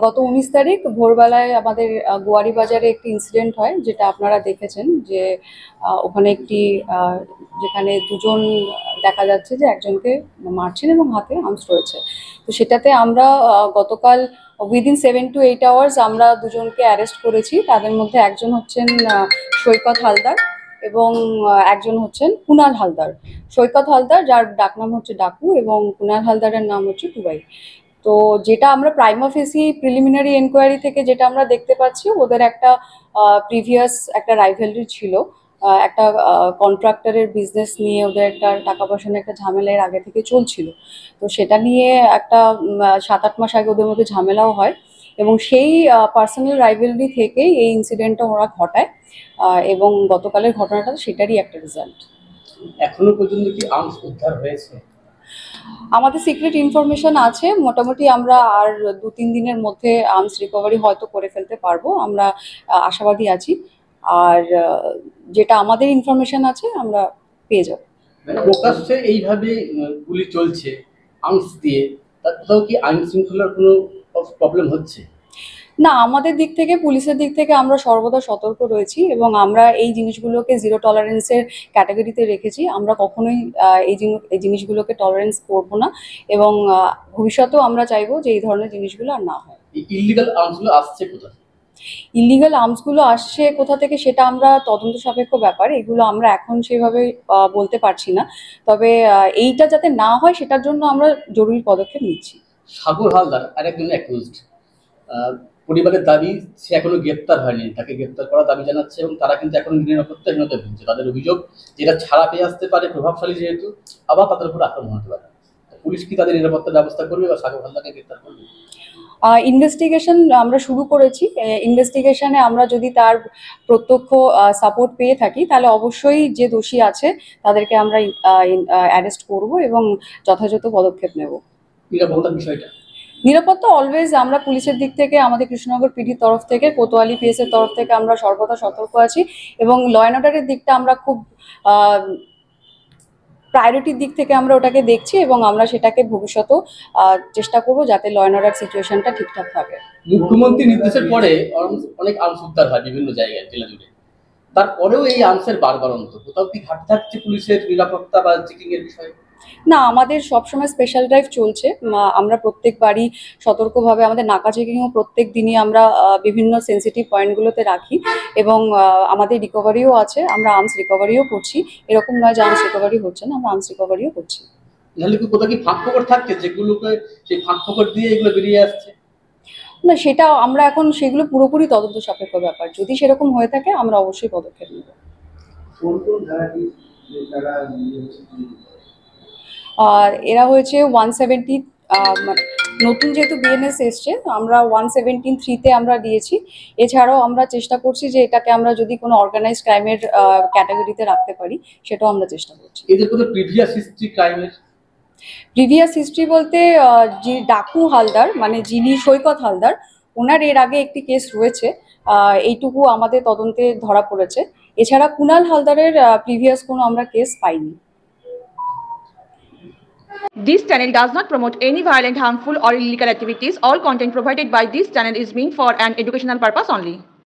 গত 19 তারিখ ভোরবেলায় আমাদের গোয়ারি বাজারে একটি ইনসিডেন্ট হয়, যেটা আপনারা দেখেছেন যে ওখানে একটি যেখানে দুজন দেখা যাচ্ছে যে একজনকে মারছেন এবং হাতে আর্মস রয়েছে। তো সেটাতে আমরা গতকাল উইদিন 7 to 8 আওয়ার্স আমরা দুজনকে অ্যারেস্ট করেছি। তাদের মধ্যে একজন হচ্ছেন সৈকত হালদার এবং একজন হচ্ছেন কুনাল হালদার। সৈকত হালদার, যার ডাকনাম হচ্ছে ডাকু, এবং কুনাল হালদারের নাম হচ্ছে টুবাই। তো যেটা আমরা প্রাইমা ফেসি প্রিলিমিনারি এনকোয়ারি থেকে যেটা আমরা দেখতে পাচ্ছি, ওদের একটা প্রিভিয়াস একটা রাইভেলরি ছিল। একটা কন্ট্রাক্টরের বিজনেস নিয়ে ওদের একটা টাকা পয়সা নিয়ে একটা ঝামেলার আগে থেকে চলছিল। তো সেটা নিয়ে একটা 7-8 মাস আগে ওদের মধ্যে ঝামেলাও হয়, এবং সেই পার্সোনাল রাইভেলরি থেকেই এই ইনসিডেন্টটা ওরা ঘটায়। এবং গতকালের ঘটনাটা সেটারই একটা রেজাল্ট। এখনো পর্যন্ত কি আর্মস উদ্ধার হয়েছে? আমাদের সিক্রেট ইনফরমেশন আছে, মোটামুটি আমরা আর 2-3 দিনের মধ্যে আর্মস রিকভারি হয়তো করে ফেলতে পারবো, আমরা আশাবাদী আছি। আর যেটা আমাদের ইনফরমেশন আছে আমরা পেয়ে যাব। প্রকাশ্যে এইভাবে গুলি চলছে আর্মস দিয়ে, তার কোথাও কি আইন শৃঙ্খলার কোনো প্রবলেম হচ্ছে? না, আমাদের দিক থেকে, পুলিশের দিক থেকে আমরা সর্বদা সতর্ক রয়েছি, এবং আমরা এই জিনিসগুলোকে জিরো টলারেন্সের ক্যাটাগরিতে রেখেছি। আমরা কখনোই এই জিনিসগুলোকে টলারেন্স করব না, এবং ভবিষ্যতেও আমরা চাইবো যে এই ধরনের জিনিসগুলো আর না হয়। ইলিগাল আর্মসগুলো আসছে কোথা? ইলিগাল আর্মসগুলো আসছে কোথা থেকে সেটা আমরা তদন্ত সাপেক্ষ ব্যাপার, এগুলো আমরা এখন সেভাবে বলতে পারছি না। তবে এইটা যাতে না হয় সেটার জন্য আমরা জরুরি পদক্ষেপ নিচ্ছি। সাগর হালদার আরেকজন অ্যাকিউজড, পরিবারের দাবি সে এখনো গ্রেপ্তার হয়নি, তাকে গ্রেপ্তার করার দাবি জানাচ্ছে, এবং তারা কিন্তু এখন নিরাপত্তাহীনতায় ভুগছে। তাদের অভিযোগ যেটা ছাড়া পেয়ে আসতে পারে, প্রভাবশালী যেহেতু, আবার তাদের উপর আক্রমণ হতে পারে। পুলিশ কি তাদের নিরাপত্তার ব্যবস্থা করবে বা সাগর হালদারকে গ্রেপ্তার করবে? ইনভেস্টিগেশন আমরা শুরু করেছি। ইনভেস্টিগেশনে আমরা যদি তার প্রত্যক্ষ সাপোর্ট পেয়ে থাকি, তাহলে অবশ্যই যে দোষী আছে তাদেরকে আমরা অ্যারেস্ট করব এবং যথাযথ পদক্ষেপ নেব। নিরাপত্তার বিষয়টা, নিরাপত্তা অলওয়েজ আমরা পুলিশের দিক থেকে, আমাদের কৃষ্ণনগর পিডির তরফ থেকে, কোতোয়ালি পিএস এর তরফ থেকে আমরা সর্বদা সতর্ক আছি, এবং ল অ্যান্ড অর্ডারের দিকটা আমরা খুব প্রায়োরিটির দিক থেকে আমরা ওটাকে দেখছি, এবং আমরা সেটাকে ভবিষ্যতেও চেষ্টা করব যাতে ল অ্যান্ড অর্ডার সিচুয়েশনটা ঠিকঠাক থাকে। মুখ্যমন্ত্রীর নির্দেশের পরে অনেক আর্মস উদ্ধার হয় বিভিন্ন জায়গায় জেলা জুড়ে, তারপরেও এই আর্মসের বারবারন্ত, কোথাও কি ঘাটতি থাকছে পুলিশের নিরাপত্তা বা চেকিং এর বিষয়ে? না, আমাদের সবসময় স্পেশাল ড্রাইভ চলছে। আমরা প্রত্যেকবারই সতর্কভাবে আমাদের নাকা চেকিংও প্রত্যেক দিনই আমরা বিভিন্ন সেন্সিটিভ পয়েন্টগুলোতে রাখি, এবং আমাদের রিকভারিও আছে, আমরা আর্মস রিকভারিও করছি। এরকম নয় যে আর্মস রিকভারি হচ্ছে না, আমরা আর্মস রিকভারিও করছি। তাহলে কি কোথাও কি ফাঁক ফোকর থাকছে যেগুলোকে সেই ফাঁক ফোকর দিয়ে এগুলো বেরিয়ে আসছে? না, সেটা আমরা এখন সেগুলো পুরোপুরি তদন্ত সাপেক্ষ ব্যাপার। যদি সেরকম হয়ে থাকে আমরা অবশ্যই পদক্ষেপ নেব। এরা হয়েছে 170, মানে নতুন যেহেতু বিএনএস এসছে, আমরা 117(3)তে আমরা দিয়েছি। এছাড়াও আমরা চেষ্টা করছি যে এটাকে আমরা যদি কোনো অর্গানাইজড ক্রাইমের ক্যাটাগরিতে রাখতে পারি, সেটাও আমরা চেষ্টা করছি। এদের কোনো প্রিভিয়াস হিস্ট্রি ক্রাইমের? প্রিভিয়াস হিস্ট্রি বলতে যে ডাকু হালদার, মানে যিনি সৈকত হালদার, ওনার এর আগে একটি কেস রয়েছে, এইটুকু আমাদের তদন্তে ধরা পড়েছে। এছাড়া কুনাল হালদারের প্রিভিয়াস কোনো আমরা কেস পাইনি। This channel does not promote any violent, harmful, or illegal activities. All content provided by this channel is meant for an educational purpose only.